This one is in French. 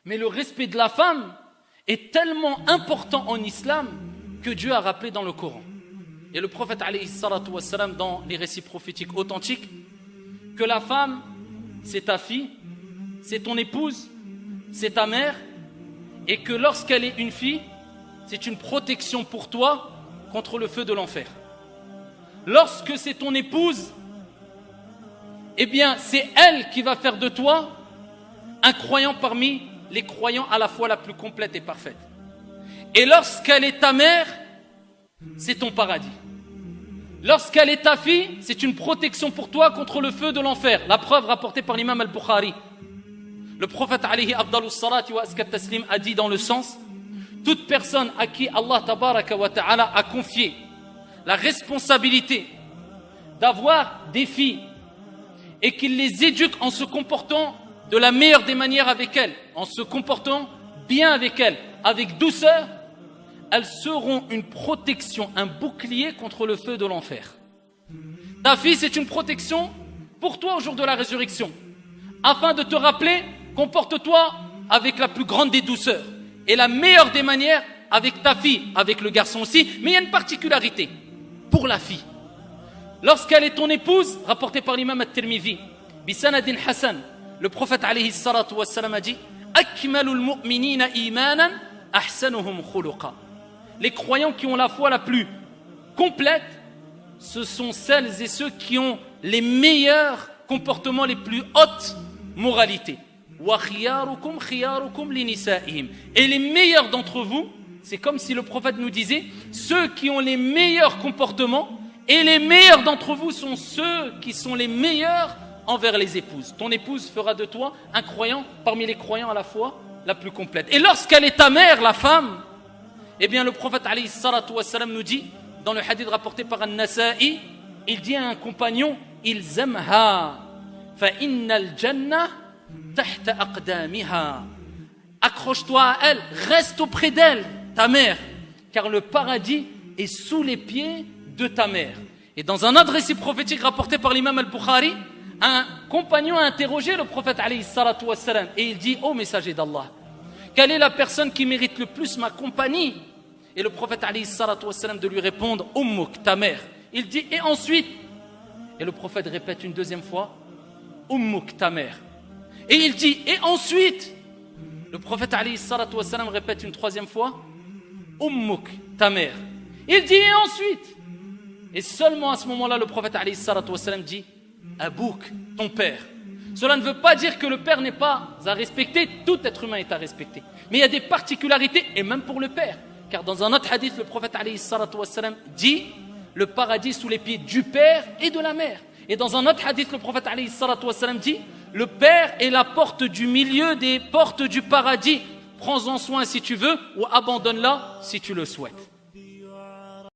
Mais le respect de la femme est tellement important en islam que Dieu a rappelé dans le Coran. Et le prophète alayhi salatu wassalam, dans les récits prophétiques authentiques, que la femme, c'est ta fille, c'est ton épouse, c'est ta mère, et que lorsqu'elle est une fille, c'est une protection pour toi contre le feu de l'enfer. Lorsque c'est ton épouse, eh bien c'est elle qui va faire de toi un croyant parmi les croyants à la fois la plus complète et parfaite. Et lorsqu'elle est ta mère, c'est ton paradis. Lorsqu'elle est ta fille, c'est une protection pour toi contre le feu de l'enfer. La preuve rapportée par l'imam al-Bukhari. Le prophète alayhi afdalus salati wa askat taslim a dit dans le sens: toute personne à qui Allah tabaraka wa ta'ala a confié la responsabilité d'avoir des filles et qu'il les éduque en se comportant de la meilleure des manières avec elles, en se comportant bien avec elles, avec douceur, elles seront une protection, un bouclier contre le feu de l'enfer. Ta fille, c'est une protection pour toi au jour de la résurrection, afin de te rappeler: comporte-toi avec la plus grande des douceurs et la meilleure des manières avec ta fille, avec le garçon aussi. Mais il y a une particularité pour la fille. Lorsqu'elle est ton épouse, rapporté par l'imam at-Tirmidhi, bisanadin Hassan, le prophète alayhi salatu wassalam a dit: akmalul mu'minina imanan ahsanuhum khuluqa. Les croyants qui ont la foi la plus complète, ce sont celles et ceux qui ont les meilleurs comportements, les plus hautes moralités. Wa khiyarukum khiyarukum linisa'ihim. Et les meilleurs d'entre vous, c'est comme si le prophète nous disait: ceux qui ont les meilleurs comportements, et les meilleurs d'entre vous sont ceux qui sont les meilleurs envers les épouses. Ton épouse fera de toi un croyant parmi les croyants à la foi la plus complète. Et lorsqu'elle est ta mère, la femme, eh bien le prophète alayhi salatu wassalam nous dit, dans le hadith rapporté par An-Nasa'i, il dit à un compagnon: ilzamha fa innal jannah tahta aqdamiha. Accroche-toi à elle, reste auprès d'elle, ta mère, car le paradis est sous les pieds de ta mère. Et dans un autre récit prophétique rapporté par l'imam al-Bukhari, un compagnon a interrogé le prophète alayhi salatu wassalam et il dit: ô messager d'Allah, quelle est la personne qui mérite le plus ma compagnie? Et le prophète alayhi salatu wassalam de lui répondre: ummuk, ta mère. Il dit: et ensuite? Et le prophète répète une deuxième fois: ummuk, ta mère. Et il dit: et ensuite? Le prophète alayhi salatu wassalam répète une troisième fois: ummuk, ta mère. Il dit: et ensuite? Et seulement à ce moment-là, le prophète alayhi salatu wassalam dit: abouk, ton père. Cela ne veut pas dire que le père n'est pas à respecter, tout être humain est à respecter. Mais il y a des particularités, et même pour le père. Car dans un autre hadith, le prophète alayhi salatu wassalam dit: le paradis sous les pieds du père et de la mère. Et dans un autre hadith, le prophète alayhi salatu wassalam dit: le père est la porte du milieu des portes du paradis. Prends-en soin si tu veux, ou abandonne-la si tu le souhaites.